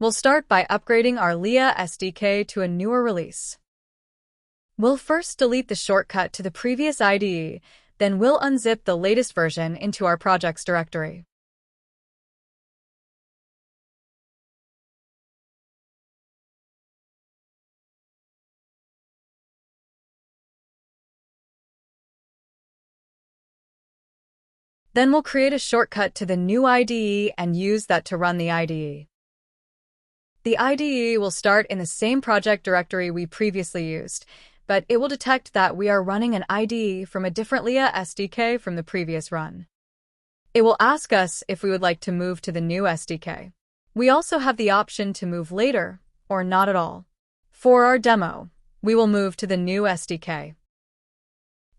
We'll start by upgrading our Lia SDK to a newer release. We'll first delete the shortcut to the previous IDE, then we'll unzip the latest version into our projects directory. Then we'll create a shortcut to the new IDE and use that to run the IDE. The IDE will start in the same project directory we previously used, but it will detect that we are running an IDE from a different Lia SDK from the previous run. It will ask us if we would like to move to the new SDK. We also have the option to move later or not at all. For our demo, we will move to the new SDK.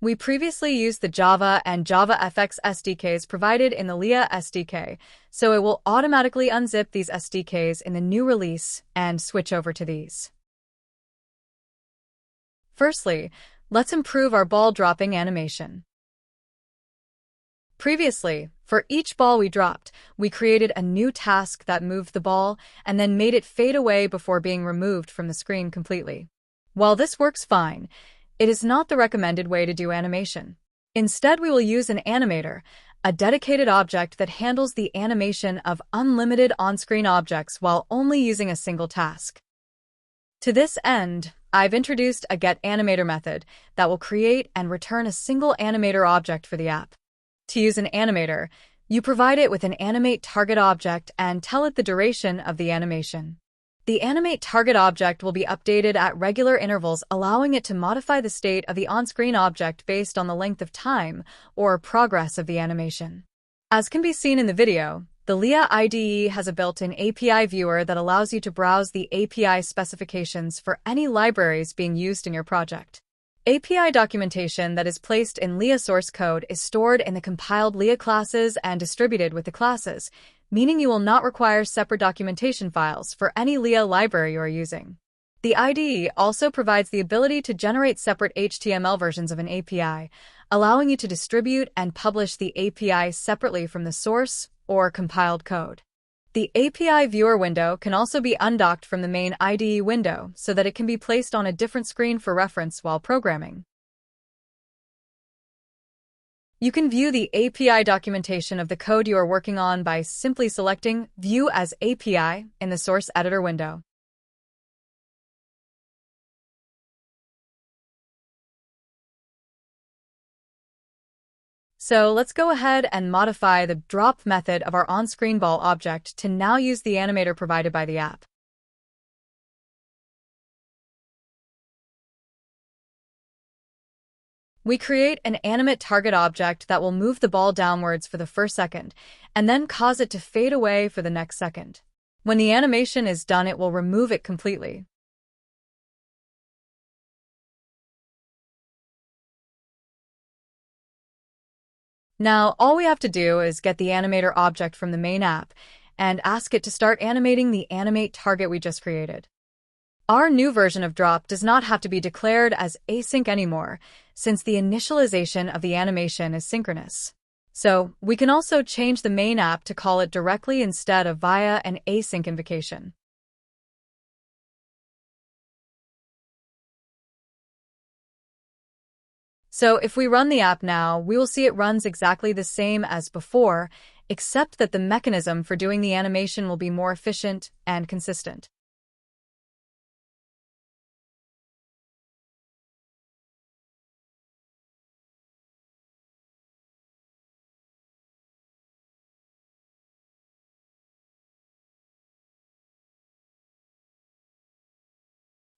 We previously used the Java and JavaFX SDKs provided in the Lia SDK, so it will automatically unzip these SDKs in the new release and switch over to these. Firstly, let's improve our ball dropping animation. Previously, for each ball we dropped, we created a new task that moved the ball and then made it fade away before being removed from the screen completely. While this works fine, it is not the recommended way to do animation. Instead, we will use an animator, a dedicated object that handles the animation of unlimited on-screen objects while only using a single task. To this end, I've introduced a getAnimator method that will create and return a single animator object for the app. To use an animator, you provide it with an animate target object and tell it the duration of the animation. The animate target object will be updated at regular intervals, allowing it to modify the state of the on-screen object based on the length of time or progress of the animation. As can be seen in the video, the Lia IDE has a built-in API viewer that allows you to browse the API specifications for any libraries being used in your project. API documentation that is placed in Lia source code is stored in the compiled Lia classes and distributed with the classes, meaning you will not require separate documentation files for any Lia library you are using. The IDE also provides the ability to generate separate HTML versions of an API, allowing you to distribute and publish the API separately from the source or compiled code. The API viewer window can also be undocked from the main IDE window so that it can be placed on a different screen for reference while programming. You can view the API documentation of the code you are working on by simply selecting View as API in the source editor window. So let's go ahead and modify the drop method of our on-screen ball object to now use the animator provided by the app. We create an animate target object that will move the ball downwards for the first second and then cause it to fade away for the next second. When the animation is done, it will remove it completely. Now, all we have to do is get the animator object from the main app and ask it to start animating the animate target we just created. Our new version of drop does not have to be declared as async anymore, since the initialization of the animation is synchronous. So, we can also change the main app to call it directly instead of via an async invocation. So, if we run the app now, we will see it runs exactly the same as before, except that the mechanism for doing the animation will be more efficient and consistent.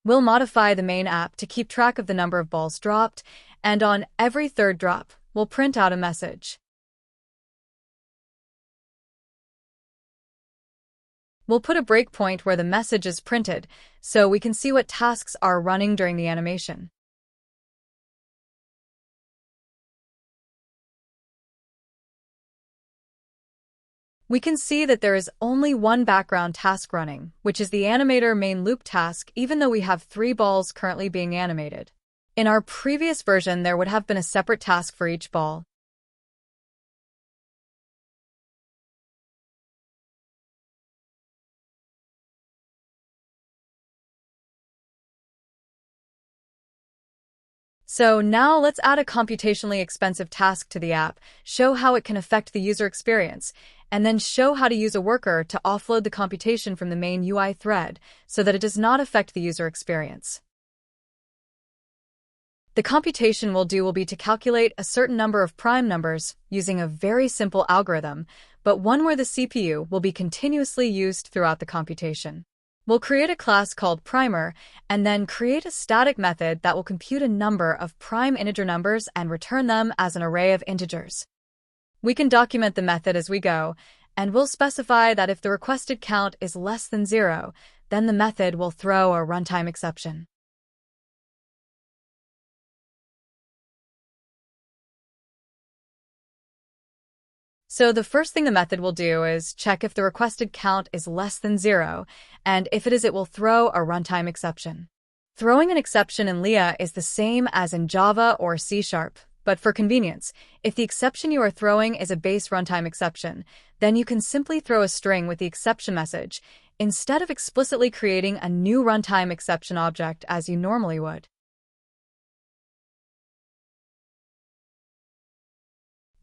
We'll modify the main app to keep track of the number of balls dropped, and on every third drop, we'll print out a message. We'll put a breakpoint where the message is printed, so we can see what tasks are running during the animation. We can see that there is only one background task running, which is the animator main loop task, even though we have 3 balls currently being animated. In our previous version, there would have been a separate task for each ball. So now let's add a computationally expensive task to the app, show how it can affect the user experience, and then show how to use a worker to offload the computation from the main UI thread so that it does not affect the user experience. The computation we'll do will be to calculate a certain number of prime numbers using a very simple algorithm, but one where the CPU will be continuously used throughout the computation. We'll create a class called primer and then create a static method that will compute a number of prime integer numbers and return them as an array of integers. We can document the method as we go, and we'll specify that if the requested count is less than 0, then the method will throw a runtime exception. So the first thing the method will do is check if the requested count is less than 0, and if it is, it will throw a runtime exception. Throwing an exception in Lia is the same as in Java or C#, but for convenience, if the exception you are throwing is a base runtime exception, then you can simply throw a string with the exception message, instead of explicitly creating a new runtime exception object as you normally would.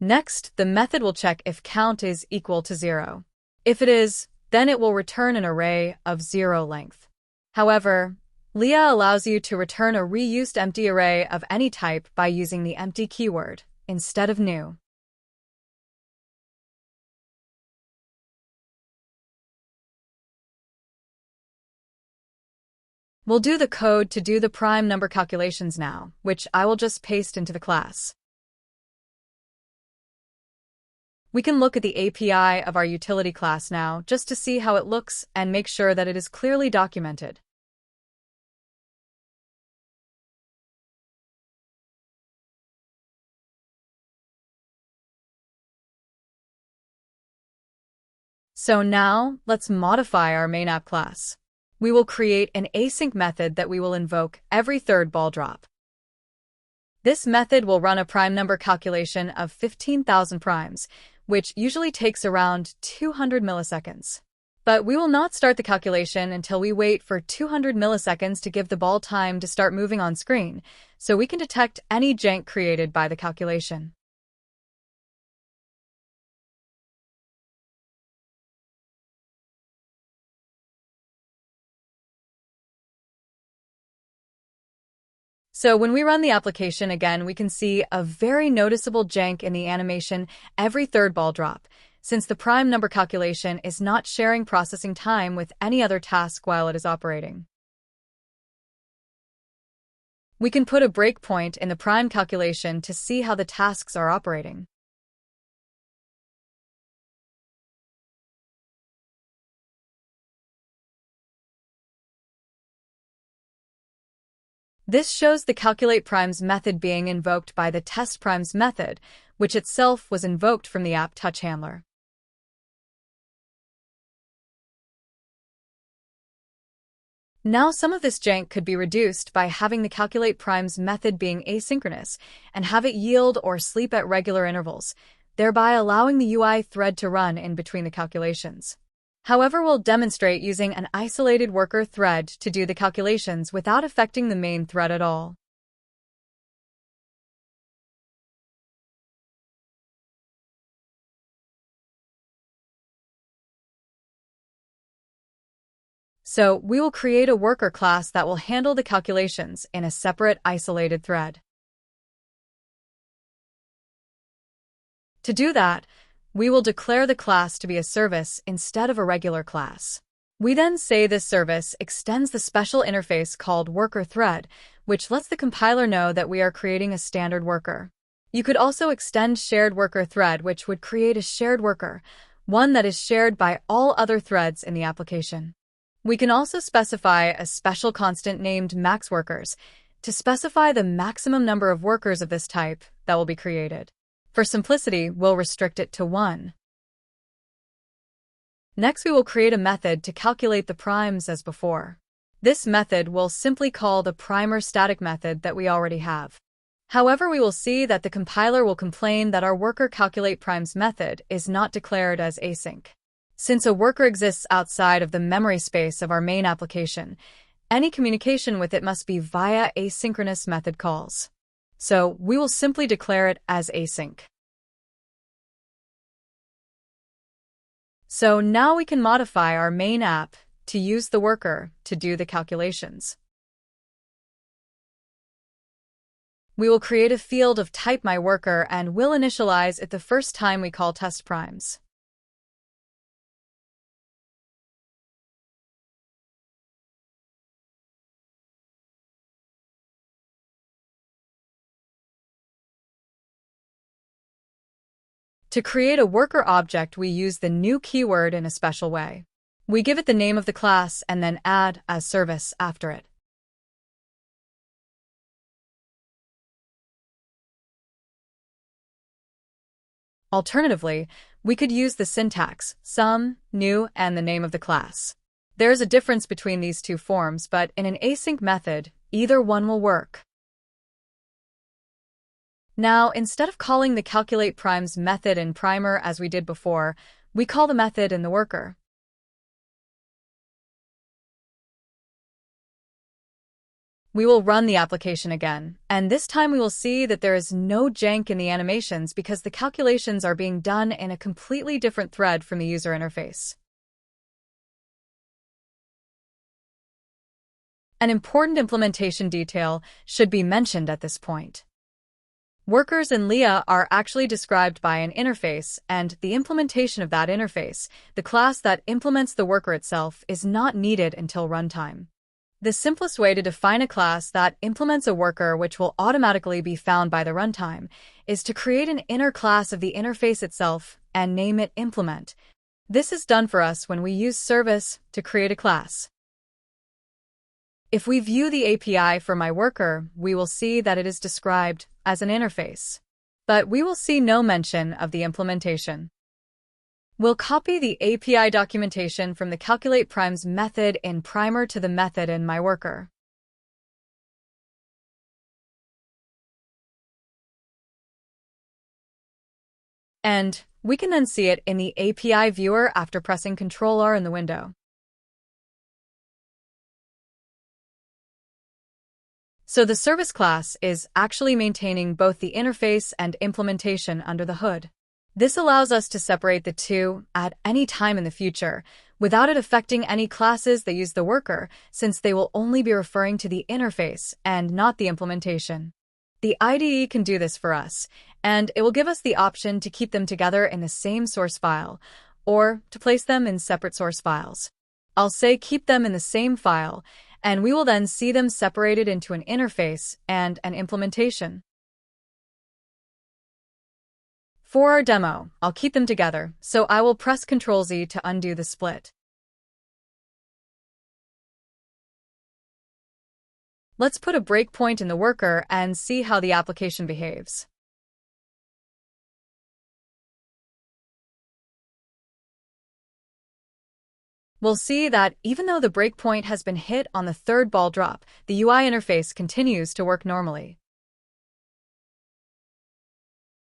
Next, the method will check if count is equal to 0. If it is, then it will return an array of 0 length. However, Lia allows you to return a reused empty array of any type by using the empty keyword instead of new. We'll do the code to do the prime number calculations now, which I will just paste into the class. We can look at the API of our utility class now just to see how it looks and make sure that it is clearly documented. So now, let's modify our main app class. We will create an async method that we will invoke every third ball drop. This method will run a prime number calculation of 15,000 primes, which usually takes around 200 milliseconds. But we will not start the calculation until we wait for 200 milliseconds to give the ball time to start moving on screen, so we can detect any jank created by the calculation. So when we run the application again, we can see a very noticeable jank in the animation every third ball drop, since the prime number calculation is not sharing processing time with any other task while it is operating. We can put a breakpoint in the prime calculation to see how the tasks are operating. This shows the calculate primes method being invoked by the test primes method, which itself was invoked from the app touch handler. Now some of this jank could be reduced by having the calculate primes method being asynchronous and have it yield or sleep at regular intervals, thereby allowing the UI thread to run in between the calculations. However, we'll demonstrate using an isolated worker thread to do the calculations without affecting the main thread at all. So we will create a worker class that will handle the calculations in a separate isolated thread. To do that, we will declare the class to be a service instead of a regular class. We then say this service extends the special interface called worker thread, which lets the compiler know that we are creating a standard worker. You could also extend shared worker thread, which would create a shared worker, one that is shared by all other threads in the application. We can also specify a special constant named max workers to specify the maximum number of workers of this type that will be created. For simplicity, we'll restrict it to 1. Next, we will create a method to calculate the primes as before. This method will simply call the primer static method that we already have. However, we will see that the compiler will complain that our worker calculate primes method is not declared as async. Since a worker exists outside of the memory space of our main application, any communication with it must be via asynchronous method calls. So we will simply declare it as async. So now we can modify our main app to use the worker to do the calculations. We will create a field of type myWorker and will initialize it the first time we call test primes. To create a worker object, we use the new keyword in a special way. We give it the name of the class and then add as service after it. Alternatively, we could use the syntax sum, new, and the name of the class. There is a difference between these two forms, but in an async method, either one will work. Now, instead of calling the calculate primes method in primer as we did before, we call the method in the worker. We will run the application again, and this time we will see that there is no jank in the animations because the calculations are being done in a completely different thread from the user interface. An important implementation detail should be mentioned at this point. Workers in Lia are actually described by an interface, and the implementation of that interface, the class that implements the worker itself, is not needed until runtime. The simplest way to define a class that implements a worker which will automatically be found by the runtime is to create an inner class of the interface itself and name it implement. This is done for us when we use service to create a class. If we view the API for myWorker, we will see that it is described as an interface, but we will see no mention of the implementation. We'll copy the API documentation from the calculate primes method in primer to the method in myWorker. And we can then see it in the API viewer after pressing Ctrl-R in the window. So the service class is actually maintaining both the interface and implementation under the hood. This allows us to separate the two at any time in the future, without it affecting any classes that use the worker, since they will only be referring to the interface and not the implementation. The IDE can do this for us, and it will give us the option to keep them together in the same source file, or to place them in separate source files. I'll say keep them in the same file, and we will then see them separated into an interface and an implementation. For our demo, I'll keep them together, so I will press Ctrl-Z to undo the split. Let's put a breakpoint in the worker and see how the application behaves. We'll see that even though the breakpoint has been hit on the third ball drop, the UI interface continues to work normally.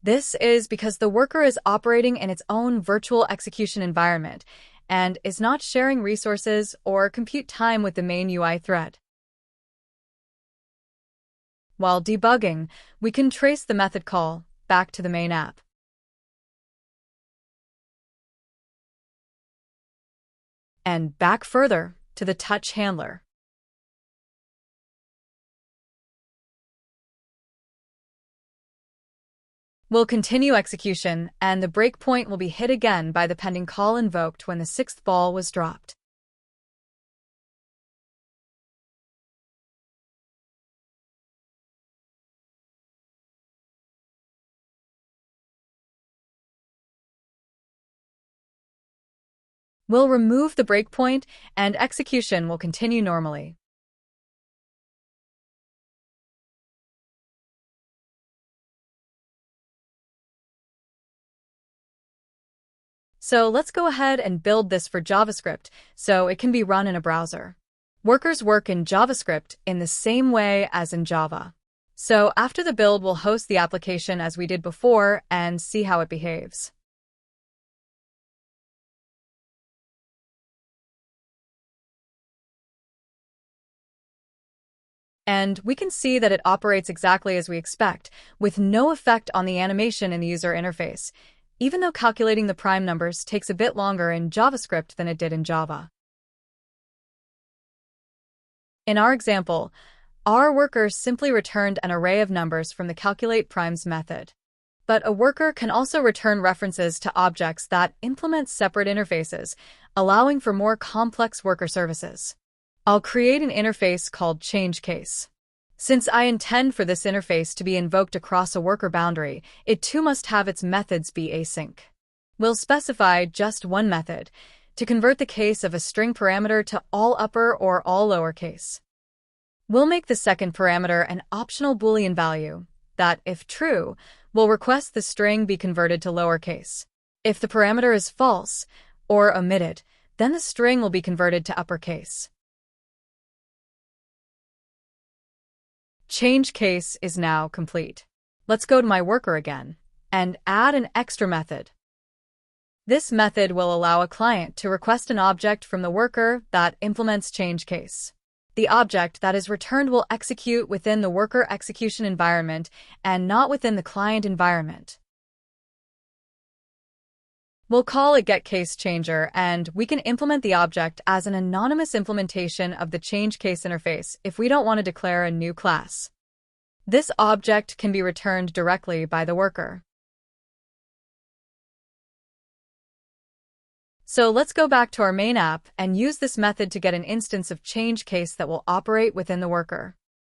This is because the worker is operating in its own virtual execution environment and is not sharing resources or compute time with the main UI thread. While debugging, we can trace the method call back to the main app. And back further to the touch handler. We'll continue execution, and the breakpoint will be hit again by the pending call invoked when the sixth ball was dropped. We'll remove the breakpoint, and execution will continue normally. So let's go ahead and build this for JavaScript so it can be run in a browser. Workers work in JavaScript in the same way as in Java. So after the build, we'll host the application as we did before and see how it behaves. And we can see that it operates exactly as we expect, with no effect on the animation in the user interface, even though calculating the prime numbers takes a bit longer in JavaScript than it did in Java. In our example, our worker simply returned an array of numbers from the calculatePrimes method. But a worker can also return references to objects that implement separate interfaces, allowing for more complex worker services. I'll create an interface called changeCase. Since I intend for this interface to be invoked across a worker boundary, it too must have its methods be async. We'll specify just one method to convert the case of a string parameter to all upper or all lowercase. We'll make the second parameter an optional Boolean value that, if true, will request the string be converted to lowercase. If the parameter is false or omitted, then the string will be converted to uppercase. ChangeCase is now complete. Let's go to my worker again and add an extra method. This method will allow a client to request an object from the worker that implements ChangeCase. The object that is returned will execute within the worker execution environment and not within the client environment. We'll call it getCaseChanger, and we can implement the object as an anonymous implementation of the ChangeCase interface if we don't want to declare a new class. This object can be returned directly by the worker. So let's go back to our main app and use this method to get an instance of ChangeCase that will operate within the worker.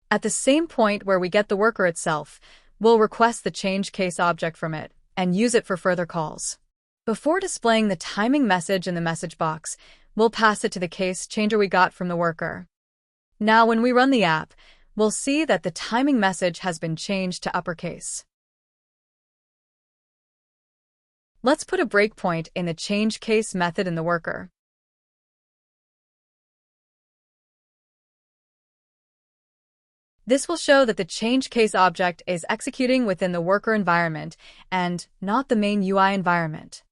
At the same point where we get the worker itself, we'll request the ChangeCase object from it and use it for further calls. Before displaying the timing message in the message box, we'll pass it to the case changer we got from the worker. Now when we run the app, we'll see that the timing message has been changed to uppercase. Let's put a breakpoint in the ChangeCase method in the worker. This will show that the ChangeCase object is executing within the worker environment and not the main UI environment.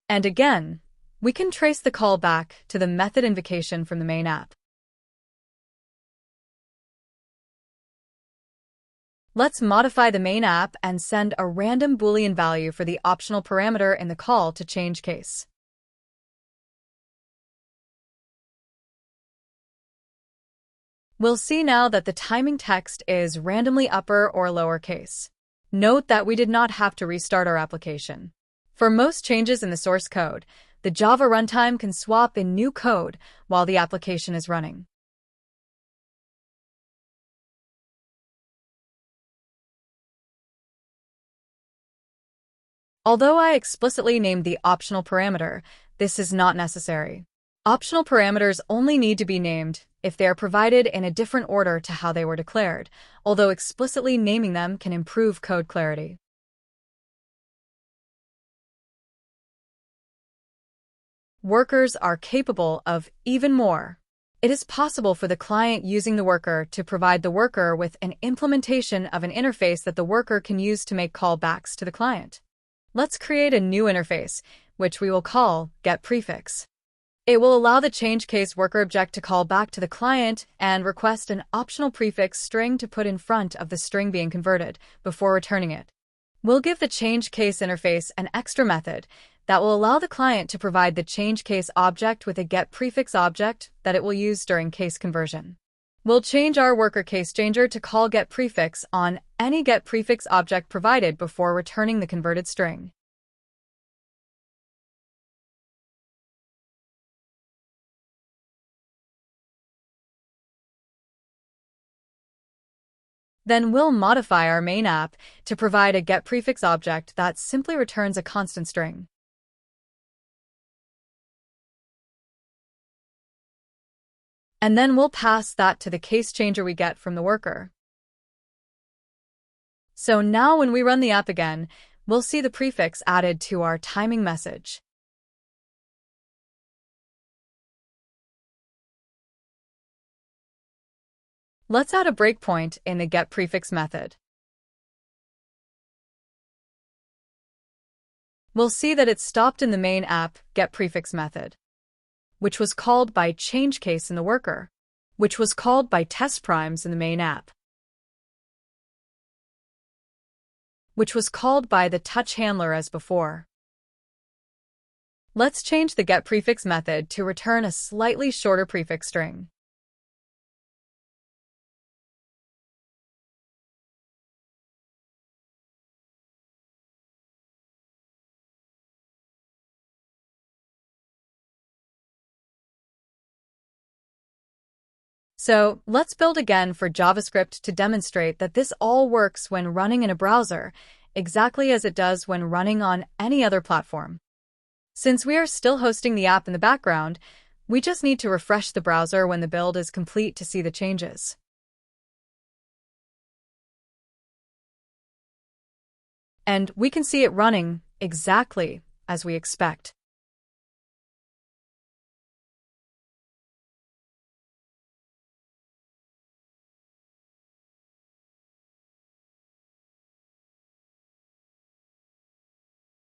And again, we can trace the call back to the method invocation from the main app. Let's modify the main app and send a random Boolean value for the optional parameter in the call to ChangeCase. We'll see now that the timing text is randomly upper or lowercase. Note that we did not have to restart our application. For most changes in the source code, the Java runtime can swap in new code while the application is running. Although I explicitly named the optional parameter, this is not necessary. Optional parameters only need to be named if they are provided in a different order to how they were declared, although explicitly naming them can improve code clarity. Workers are capable of even more. It is possible for the client using the worker to provide the worker with an implementation of an interface that the worker can use to make callbacks to the client. Let's create a new interface, which we will call getPrefix. It will allow the ChangeCase worker object to call back to the client and request an optional prefix string to put in front of the string being converted before returning it. We'll give the ChangeCase interface an extra method that will allow the client to provide the ChangeCase object with a getPrefix object that it will use during case conversion. We'll change our worker caseChanger to call getPrefix on any getPrefix object provided before returning the converted string. Then we'll modify our main app to provide a getPrefix object that simply returns a constant string. And then we'll pass that to the case changer we get from the worker. So now when we run the app again, we'll see the prefix added to our timing message. Let's add a breakpoint in the getPrefix method. We'll see that it stopped in the main app getPrefix method, which was called by ChangeCase in the worker. which was called by test primes in the main app, which was called by the touch handler as before. Let's change the getPrefix method to return a slightly shorter prefix string. So let's build again for JavaScript to demonstrate that this all works when running in a browser, exactly as it does when running on any other platform. Since we are still hosting the app in the background, we just need to refresh the browser when the build is complete to see the changes. And we can see it running exactly as we expect.